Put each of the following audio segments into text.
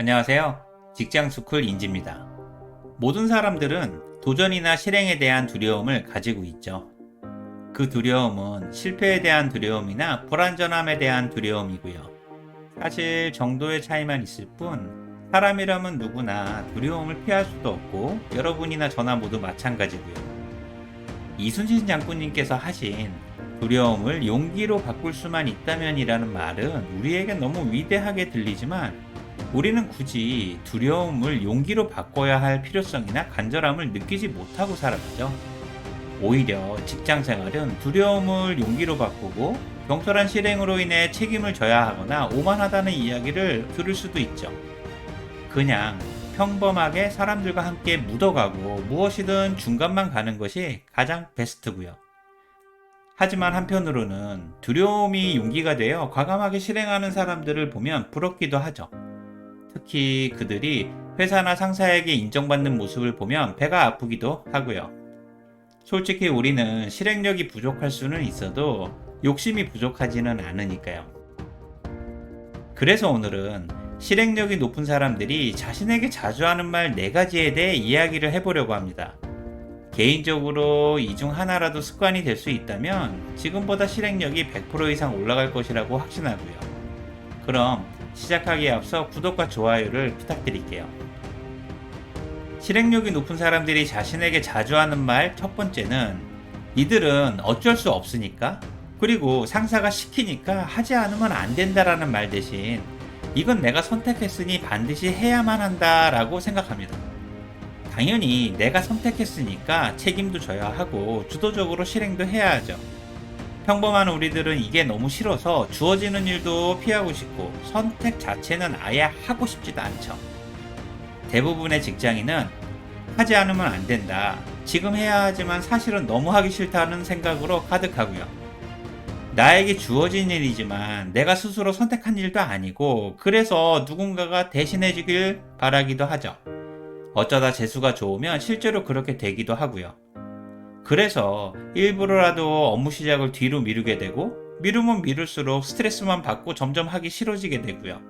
안녕하세요. 직장스쿨 인지입니다. 모든 사람들은 도전이나 실행에 대한 두려움을 가지고 있죠. 그 두려움은 실패에 대한 두려움이나 불완전함에 대한 두려움이고요. 사실 정도의 차이만 있을 뿐, 사람이라면 누구나 두려움을 피할 수도 없고 여러분이나 저나 모두 마찬가지고요. 이순신 장군님께서 하신 두려움을 용기로 바꿀 수만 있다면이라는 말은 우리에게 너무 위대하게 들리지만, 우리는 굳이 두려움을 용기로 바꿔야 할 필요성이나 간절함을 느끼지 못하고 살아가죠. 오히려 직장 생활은 두려움을 용기로 바꾸고 경솔한 실행으로 인해 책임을 져야 하거나 오만하다는 이야기를 들을 수도 있죠. 그냥 평범하게 사람들과 함께 묻어가고 무엇이든 중간만 가는 것이 가장 베스트고요. 하지만 한편으로는 두려움이 용기가 되어 과감하게 실행하는 사람들을 보면 부럽기도 하죠. 특히 그들이 회사나 상사에게 인정받는 모습을 보면 배가 아프기도 하고요. 솔직히 우리는 실행력이 부족할 수는 있어도 욕심이 부족하지는 않으니까요. 그래서 오늘은 실행력이 높은 사람들이 자신에게 자주 하는 말 4가지에 대해 이야기를 해보려고 합니다. 개인적으로 이 중 하나라도 습관이 될 수 있다면 지금보다 실행력이 100% 이상 올라갈 것이라고 확신하고요. 그럼 시작하기에 앞서 구독과 좋아요를 부탁드릴게요. 실행력이 높은 사람들이 자신에게 자주 하는 말 첫 번째는, 이들은 어쩔 수 없으니까, 그리고 상사가 시키니까 하지 않으면 안 된다라는 말 대신 이건 내가 선택했으니 반드시 해야만 한다라고 생각합니다. 당연히 내가 선택했으니까 책임도 져야 하고 주도적으로 실행도 해야 하죠. 평범한 우리들은 이게 너무 싫어서 주어지는 일도 피하고 싶고 선택 자체는 아예 하고 싶지도 않죠. 대부분의 직장인은 하지 않으면 안 된다, 지금 해야 하지만 사실은 너무 하기 싫다는 생각으로 가득하고요. 나에게 주어진 일이지만 내가 스스로 선택한 일도 아니고 그래서 누군가가 대신해 주길 바라기도 하죠. 어쩌다 재수가 좋으면 실제로 그렇게 되기도 하고요. 그래서 일부러라도 업무 시작을 뒤로 미루게 되고, 미루면 미룰수록 스트레스만 받고 점점 하기 싫어지게 되고요.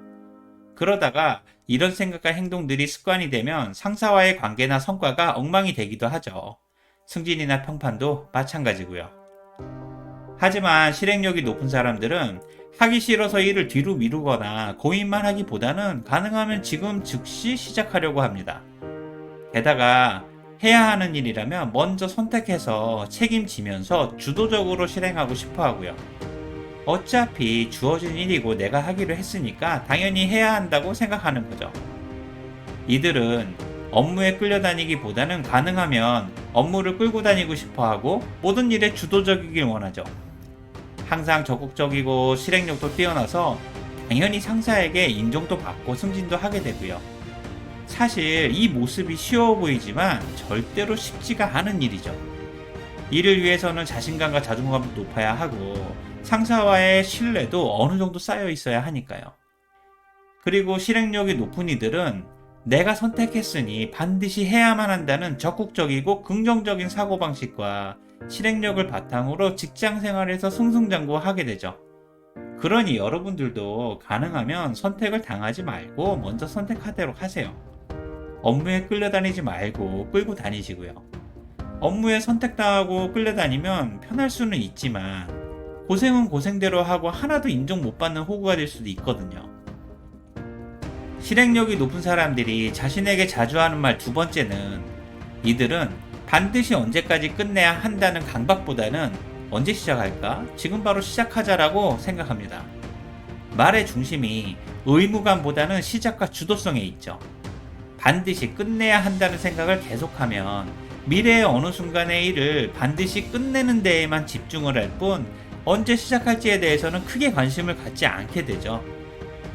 그러다가 이런 생각과 행동들이 습관이 되면 상사와의 관계나 성과가 엉망이 되기도 하죠. 승진이나 평판도 마찬가지고요. 하지만 실행력이 높은 사람들은 하기 싫어서 일을 뒤로 미루거나 고민만 하기보다는 가능하면 지금 즉시 시작하려고 합니다. 게다가 해야 하는 일이라면 먼저 선택해서 책임지면서 주도적으로 실행하고 싶어 하고요. 어차피 주어진 일이고 내가 하기로 했으니까 당연히 해야 한다고 생각하는 거죠. 이들은 업무에 끌려다니기보다는 가능하면 업무를 끌고 다니고 싶어 하고 모든 일에 주도적이길 원하죠. 항상 적극적이고 실행력도 뛰어나서 당연히 상사에게 인정도 받고 승진도 하게 되고요. 사실 이 모습이 쉬워 보이지만 절대로 쉽지가 않은 일이죠. 이를 위해서는 자신감과 자존감도 높아야 하고 상사와의 신뢰도 어느 정도 쌓여 있어야 하니까요. 그리고 실행력이 높은 이들은 내가 선택했으니 반드시 해야만 한다는 적극적이고 긍정적인 사고방식과 실행력을 바탕으로 직장 생활에서 승승장구하게 되죠. 그러니 여러분들도 가능하면 선택을 당하지 말고 먼저 선택하도록 하세요. 업무에 끌려다니지 말고 끌고 다니시고요. 업무에 선택당하고 끌려다니면 편할 수는 있지만 고생은 고생대로 하고 하나도 인정 못 받는 호구가 될 수도 있거든요. 실행력이 높은 사람들이 자신에게 자주 하는 말 두 번째는, 이들은 반드시 언제까지 끝내야 한다는 강박보다는 언제 시작할까? 지금 바로 시작하자라고 생각합니다. 말의 중심이 의무감보다는 시작과 주도성에 있죠. 반드시 끝내야 한다는 생각을 계속하면 미래의 어느 순간의 일을 반드시 끝내는 데에만 집중을 할 뿐 언제 시작할지에 대해서는 크게 관심을 갖지 않게 되죠.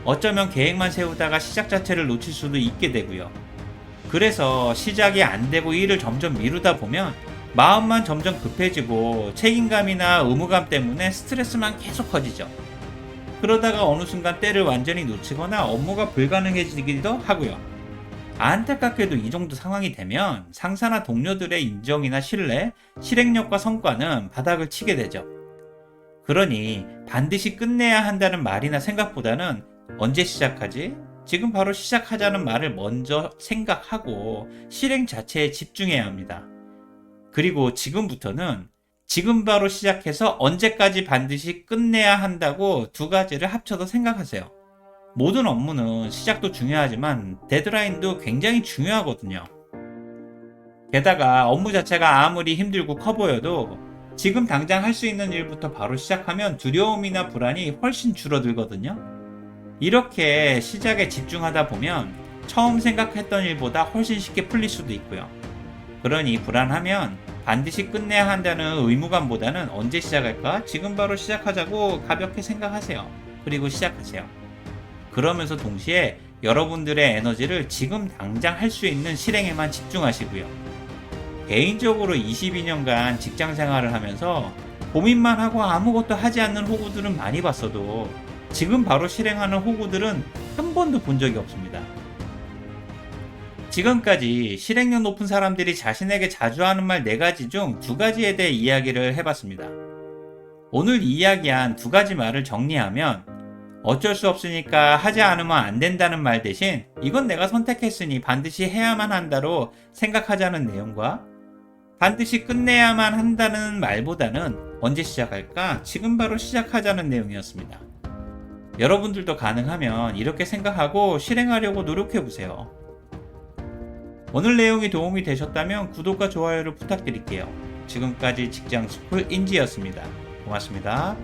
어쩌면 계획만 세우다가 시작 자체를 놓칠 수도 있게 되고요. 그래서 시작이 안 되고 일을 점점 미루다 보면 마음만 점점 급해지고 책임감이나 의무감 때문에 스트레스만 계속 커지죠. 그러다가 어느 순간 때를 완전히 놓치거나 업무가 불가능해지기도 하고요. 안타깝게도 이 정도 상황이 되면 상사나 동료들의 인정이나 신뢰, 실행력과 성과는 바닥을 치게 되죠. 그러니 반드시 끝내야 한다는 말이나 생각보다는 언제 시작하지? 지금 바로 시작하자는 말을 먼저 생각하고 실행 자체에 집중해야 합니다. 그리고 지금부터는 지금 바로 시작해서 언제까지 반드시 끝내야 한다고 두 가지를 합쳐서 생각하세요. 모든 업무는 시작도 중요하지만 데드라인도 굉장히 중요하거든요. 게다가 업무 자체가 아무리 힘들고 커 보여도 지금 당장 할 수 있는 일부터 바로 시작하면 두려움이나 불안이 훨씬 줄어들거든요. 이렇게 시작에 집중하다 보면 처음 생각했던 일보다 훨씬 쉽게 풀릴 수도 있고요. 그러니 불안하면 반드시 끝내야 한다는 의무감보다는 언제 시작할까? 지금 바로 시작하자고 가볍게 생각하세요. 그리고 시작하세요. 그러면서 동시에 여러분들의 에너지를 지금 당장 할 수 있는 실행에만 집중하시고요. 개인적으로 22년간 직장 생활을 하면서 고민만 하고 아무것도 하지 않는 호구들은 많이 봤어도 지금 바로 실행하는 호구들은 한 번도 본 적이 없습니다. 지금까지 실행력 높은 사람들이 자신에게 자주 하는 말 4가지 중 2가지에 대해 이야기를 해봤습니다. 오늘 이야기한 2가지 말을 정리하면 어쩔 수 없으니까 하지 않으면 안 된다는 말 대신 이건 내가 선택했으니 반드시 해야만 한다로 생각하자는 내용과 반드시 끝내야만 한다는 말보다는 언제 시작할까? 지금 바로 시작하자는 내용이었습니다. 여러분들도 가능하면 이렇게 생각하고 실행하려고 노력해보세요. 오늘 내용이 도움이 되셨다면 구독과 좋아요를 부탁드릴게요. 지금까지 직장스쿨 인지였습니다. 고맙습니다.